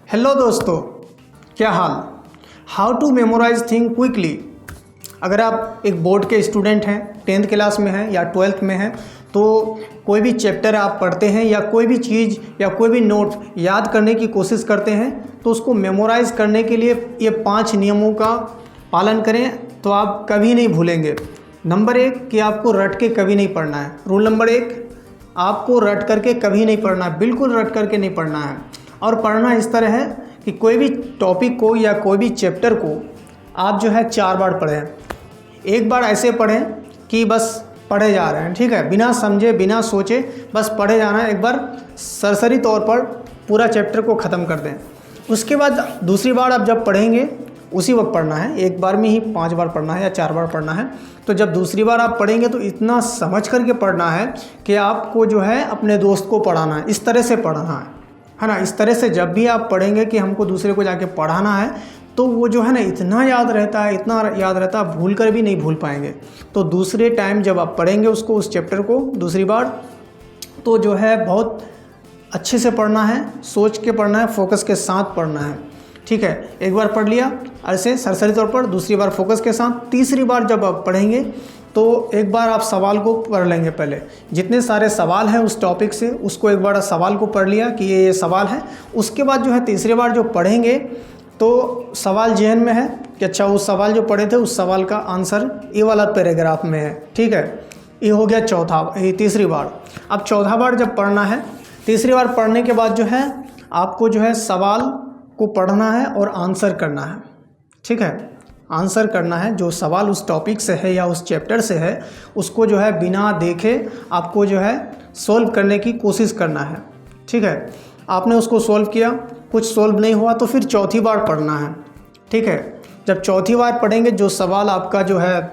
Hello दोस्तों, क्या हाल। How to memorise thing quickly. अगर आप एक बोर्ड के स्टूडेंट हैं, 10th क्लास में हैं या 12th में हैं, तो कोई भी चैप्टर आप पढ़ते हैं या कोई भी चीज़ या कोई भी नोट याद करने की कोशिश करते हैं तो उसको मेमोराइज़ करने के लिए ये 5 नियमों का पालन करें तो आप कभी नहीं भूलेंगे। नंबर 1 कि आपको रट के कभी नहीं पढ़ना है। रूल नंबर 1, आपको रट करके कभी नहीं पढ़ना है, बिल्कुल रट करके नहीं पढ़ना है। और पढ़ना इस तरह है कि कोई भी टॉपिक को या कोई भी चैप्टर को आप जो है 4 बार पढ़ें। एक बार ऐसे पढ़ें कि बस पढ़े जा रहे हैं, ठीक है, बिना समझे बिना सोचे बस पढ़े जाना है। एक बार सरसरी तौर पर पूरा चैप्टर को ख़त्म कर दें। उसके बाद दूसरी बार आप जब पढ़ेंगे उसी वक्त पढ़ना है, एक बार में ही 5 बार पढ़ना है या 4 बार पढ़ना है। तो जब दूसरी बार आप पढ़ेंगे तो इतना समझ करके पढ़ना है कि आपको जो है अपने दोस्त को पढ़ाना है, इस तरह से पढ़ना है ना। इस तरह से जब भी आप पढ़ेंगे कि हमको दूसरे को जाके पढ़ाना है तो वो जो है ना इतना याद रहता है, इतना याद रहता है, भूल कर भी नहीं भूल पाएंगे। तो दूसरे टाइम जब आप पढ़ेंगे उसको, उस चैप्टर को दूसरी बार, तो जो है बहुत अच्छे से पढ़ना है, सोच के पढ़ना है, फोकस के साथ पढ़ना है, ठीक है। एक बार पढ़ लिया ऐसे सरसरी तौर पर, दूसरी बार फोकस के साथ, तीसरी बार जब आप पढ़ेंगे तो एक बार आप सवाल को पढ़ लेंगे। पहले जितने सारे सवाल हैं उस टॉपिक से, उसको एक बार सवाल को पढ़ लिया कि ये सवाल है। उसके बाद जो है तीसरी बार जो पढ़ेंगे तो सवाल ज़हन में है कि अच्छा उस सवाल जो पढ़े थे उस सवाल का आंसर ये वाला पैराग्राफ में है, ठीक है। ये हो गया तीसरी बार। अब चौथा बार जब पढ़ना है, तीसरी बार पढ़ने के बाद जो है आपको जो है सवाल को पढ़ना है और आंसर करना है, ठीक है। आंसर करना है, जो सवाल उस टॉपिक से है या उस चैप्टर से है उसको जो है बिना देखे आपको जो है सॉल्व करने की कोशिश करना है, ठीक है। आपने उसको सॉल्व किया, कुछ सॉल्व नहीं हुआ तो फिर चौथी बार पढ़ना है, ठीक है। जब चौथी बार पढ़ेंगे, जो सवाल आपका जो है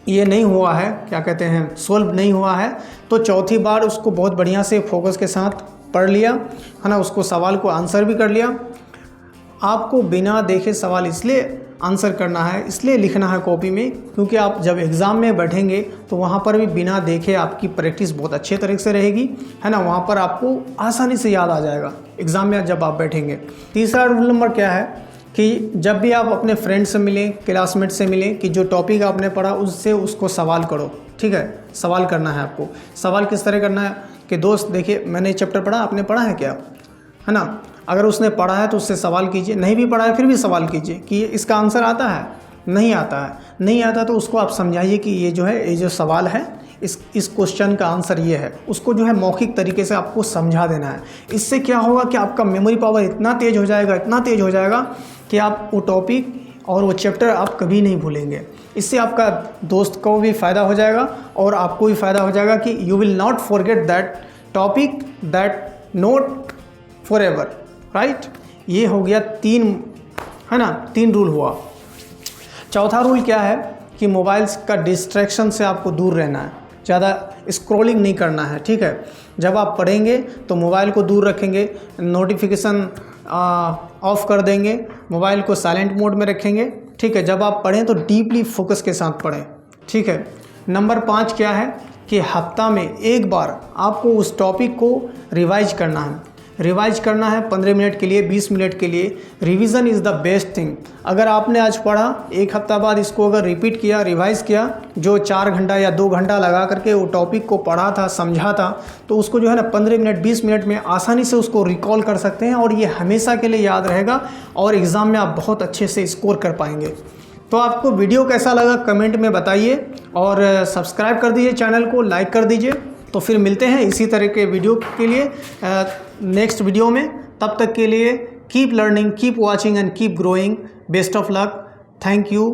ये नहीं हुआ है, क्या कहते हैं, सॉल्व नहीं हुआ है, तो चौथी बार उसको बहुत बढ़िया से फोकस के साथ पढ़ लिया है ना, उसको सवाल को आंसर भी कर लिया। आपको बिना देखे सवाल इसलिए आंसर करना है, इसलिए लिखना है कॉपी में, क्योंकि आप जब एग्ज़ाम में बैठेंगे तो वहाँ पर भी बिना देखे आपकी प्रैक्टिस बहुत अच्छे तरीके से रहेगी, है ना। वहाँ पर आपको आसानी से याद आ जाएगा एग्ज़ाम में जब आप बैठेंगे। तीसरा रूल नंबर क्या है कि जब भी आप अपने फ्रेंड से मिलें, क्लासमेट से मिलें, कि जो टॉपिक आपने पढ़ा उससे उसको सवाल करो, ठीक है। सवाल करना है आपको। सवाल किस तरह करना है कि दोस्त देखिए मैंने चैप्टर पढ़ा, आपने पढ़ा है क्या, है ना। अगर उसने पढ़ा है तो उससे सवाल कीजिए, नहीं भी पढ़ा है फिर भी सवाल कीजिए कि इसका आंसर आता है, नहीं आता है, नहीं आता तो उसको आप समझाइए कि ये जो है, ये जो सवाल है इस क्वेश्चन का आंसर ये है। उसको जो है मौखिक तरीके से आपको समझा देना है। इससे क्या होगा कि आपका मेमोरी पावर इतना तेज़ हो जाएगा, इतना तेज़ हो जाएगा कि आप वो टॉपिक और वो चैप्टर आप कभी नहीं भूलेंगे। इससे आपका दोस्त को भी फ़ायदा हो जाएगा और आपको भी फ़ायदा हो जाएगा कि you will not forget that topic, that note for ever, right. ये हो गया 3, है ना, 3 रूल हुआ। चौथा रूल क्या है कि मोबाइल्स का डिस्ट्रैक्शन से आपको दूर रहना है, ज़्यादा स्क्रॉलिंग नहीं करना है, ठीक है। जब आप पढ़ेंगे तो मोबाइल को दूर रखेंगे, नोटिफिकेशन ऑफ कर देंगे, मोबाइल को साइलेंट मोड में रखेंगे, ठीक है। जब आप पढ़ें तो डीपली फोकस के साथ पढ़ें, ठीक है। नंबर 5 क्या है कि हफ्ता में एक बार आपको उस टॉपिक को रिवाइज करना है। रिवाइज करना है 15 मिनट के लिए, 20 मिनट के लिए। Revision is the best thing. अगर आपने आज पढ़ा, एक हफ्ता बाद इसको अगर रिपीट किया, रिवाइज किया, जो 4 घंटा या 2 घंटा लगा करके वो टॉपिक को पढ़ा था, समझा था, तो उसको जो है ना 15 मिनट 20 मिनट में आसानी से उसको रिकॉल कर सकते हैं और ये हमेशा के लिए याद रहेगा और एग्ज़ाम में आप बहुत अच्छे से स्कोर कर पाएंगे। तो आपको वीडियो कैसा लगा कमेंट में बताइए और सब्सक्राइब कर दीजिए, चैनल को लाइक कर दीजिए। तो फिर मिलते हैं इसी तरह के वीडियो के लिए नेक्स्ट वीडियो में। तब तक के लिए keep learning, keep watching and keep growing. Best of luck. Thank you.